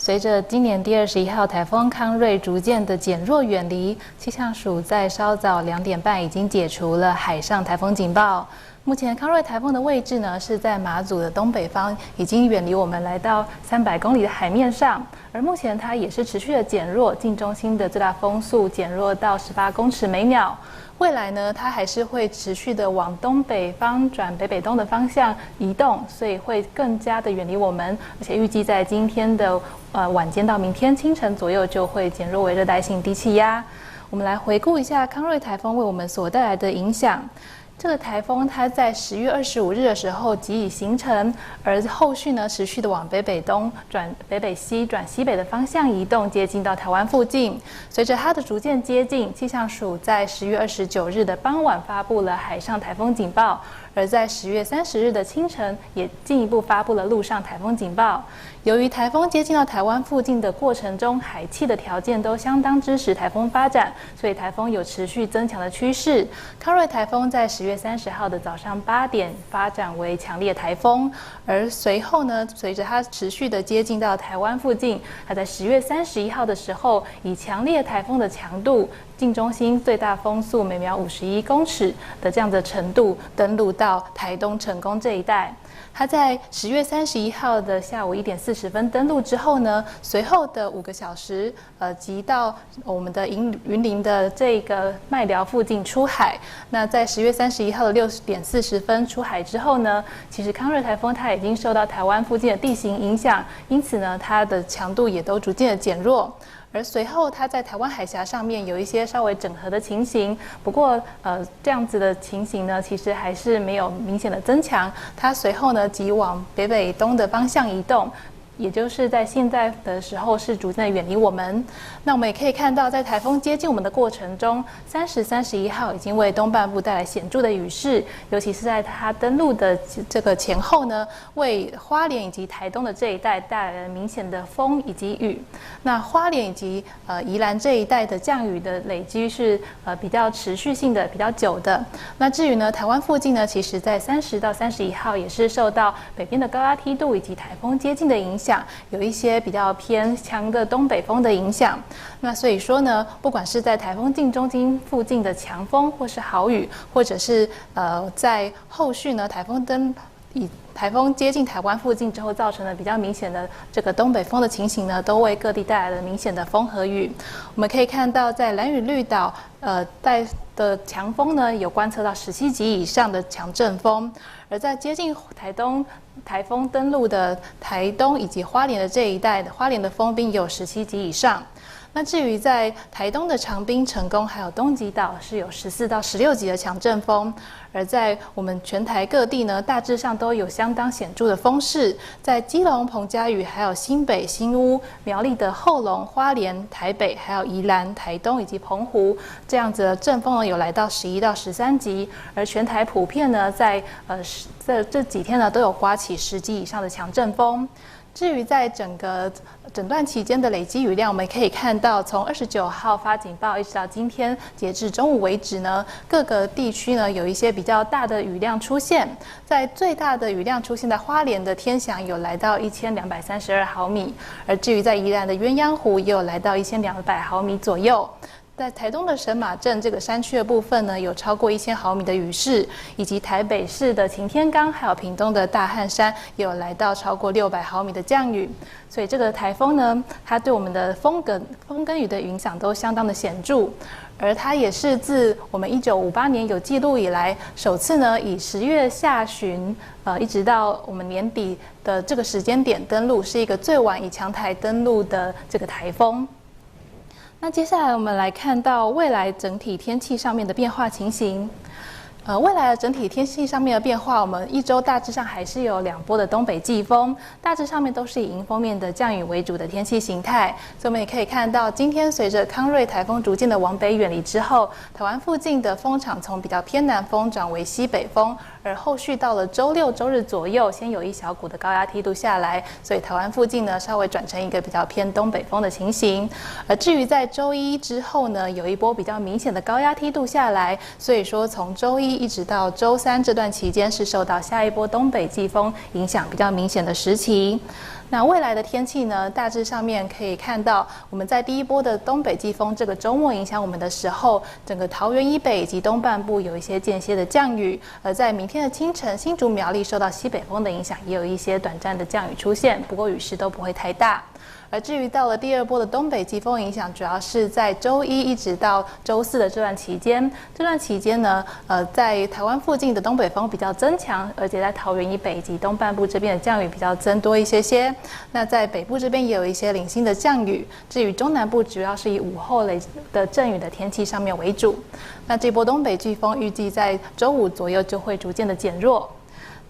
随着今年第21号台风康瑞逐渐的减弱远离，气象署在稍早2点半已经解除了海上台风警报。目前康瑞台风的位置呢是在马祖的东北方，已经远离我们来到300公里的海面上。而目前它也是持续的减弱，近中心的最大风速减弱到18公尺每秒。未来呢，它还是会持续的往东北方转北北东的方向移动，所以会更加的远离我们，而且预计在今天的晚间到明天清晨左右就会减弱为热带性低气压。我们来回顾一下康瑞台风为我们所带来的影响。这个台风它在10月25日的时候即已形成，而后续呢持续的往北北东转北北西转西北的方向移动，接近到台湾附近。随着它的逐渐接近，气象署在10月29日的傍晚发布了海上台风警报，而在10月30日的清晨也进一步发布了陆上台风警报。由于台风接近到台湾附近的过程中，海气的条件都相当支持台风发展，所以台风有持续增强的趋势。康瑞台风在10月30号的早上8点发展为强烈台风，而随后呢，随着它持续的接近到台湾附近，它在10月31号的时候，以强烈台风的强度，近中心最大风速每秒51公尺的这样的程度，登陆到台东成功这一带。它在10月31号的下午1点40分登陆之后呢，随后的5个小时，即到我们的云林的这个麦寮附近出海。那在10月31号的6点40分出海之后呢，其实康瑞台风它已经受到台湾附近的地形影响，因此呢，它的强度也都逐渐的减弱。而随后，它在台湾海峡上面有一些稍微整合的情形，不过，这样子的情形呢，其实还是没有明显的增强。它随后呢，即往北北东的方向移动。也就是在现在的时候是逐渐的远离我们。那我们也可以看到，在台风接近我们的过程中，30、31号已经为东半部带来显著的雨势，尤其是在它登陆的这个前后呢，为花莲以及台东的这一带带来了明显的风以及雨。那花莲以及宜兰这一带的降雨的累积是比较持续性的、比较久的。那至于呢，台湾附近呢，其实在30到31号也是受到北边的高压梯度以及台风接近的影响。有一些比较偏强的东北风的影响，那所以说呢，不管是在台风近中心附近的强风，或是豪雨，或者是在后续呢台风接近台湾附近之后造成的比较明显的这个东北风的情形呢，都为各地带来了明显的风和雨。我们可以看到，在兰屿绿岛带的强风呢，有观测到17级以上的强阵风，而在接近台风登陆的台东以及花莲的这一带，花莲的风冰也有17级以上。那至于在台东的长滨、成功还有东极岛是有14到16级的强阵风，而在我们全台各地呢，大致上都有相当显著的风势。在基隆、澎嘉屿、还有新北、新屋、苗栗的后龙、花莲、台北，还有宜兰、台东以及澎湖，这样子的阵风呢有来到11到13级，而全台普遍呢在这几天呢都有刮起10级以上的强阵风。至于在整段期间的累积雨量，我们可以看到，从29号发警报一直到今天截至中午为止呢，各个地区呢有一些比较大的雨量出现。在最大的雨量出现在花莲的天祥，有来到1232毫米，而至于在宜兰的鸳鸯湖也有来到1200毫米左右。在台东的神马镇这个山区的部分呢，有超过1000毫米的雨势，以及台北市的擎天岗，还有屏东的大汉山，也有来到超过600毫米的降雨。所以这个台风呢，它对我们的风跟雨的影响都相当的显著，而它也是自我们1958年有记录以来，首次呢以10月下旬，一直到我们年底的这个时间点登陆，是一个最晚以强台登陆的这个台风。那接下来我们来看到未来整体天气上面的变化情形。未来的整体天气上面的变化，我们一周大致上还是有2波的东北季风，大致上面都是以迎风面的降雨为主的天气形态。所以我们也可以看到，今天随着康瑞台风逐渐的往北远离之后，台湾附近的风场从比较偏南风转为西北风，而后续到了周六、周日左右，先有一小股的高压梯度下来，所以台湾附近呢稍微转成一个比较偏东北风的情形。而至于在周一之后呢，有一波比较明显的高压梯度下来，所以说从周一一直到周三这段期间是受到下一波东北季风影响比较明显的时期。那未来的天气呢，大致上面可以看到，我们在第一波的东北季风这个周末影响我们的时候，整个桃园以北以及东半部有一些间歇的降雨，而在明天的清晨，新竹苗栗受到西北风的影响，也有一些短暂的降雨出现，不过雨势都不会太大。而至于到了第二波的东北季风影响，主要是在周一一直到周四的这段期间。这段期间呢，在台湾附近的东北风比较增强，而且在桃园以北以及东半部这边的降雨比较增多一些些。那在北部这边也有一些零星的降雨。至于中南部，主要是以午后雷的阵雨的天气上面为主。那这波东北季风预计在周五左右就会逐渐的减弱。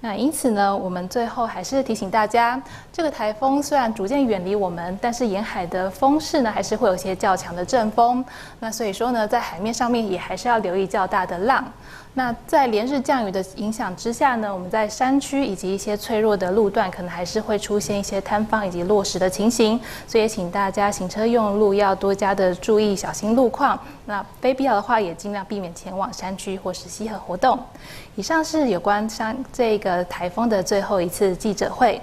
那因此呢，我们最后还是提醒大家，这个台风虽然逐渐远离我们，但是沿海的风势呢，还是会有一些较强的阵风。那所以说呢，在海面上面也还是要留意较大的浪。那在连日降雨的影响之下呢，我们在山区以及一些脆弱的路段，可能还是会出现一些坍方以及落石的情形。所以请大家行车用路要多加的注意，小心路况。那非必要的话，也尽量避免前往山区或是溪河活动。以上是有关这个台风的最后一次记者会。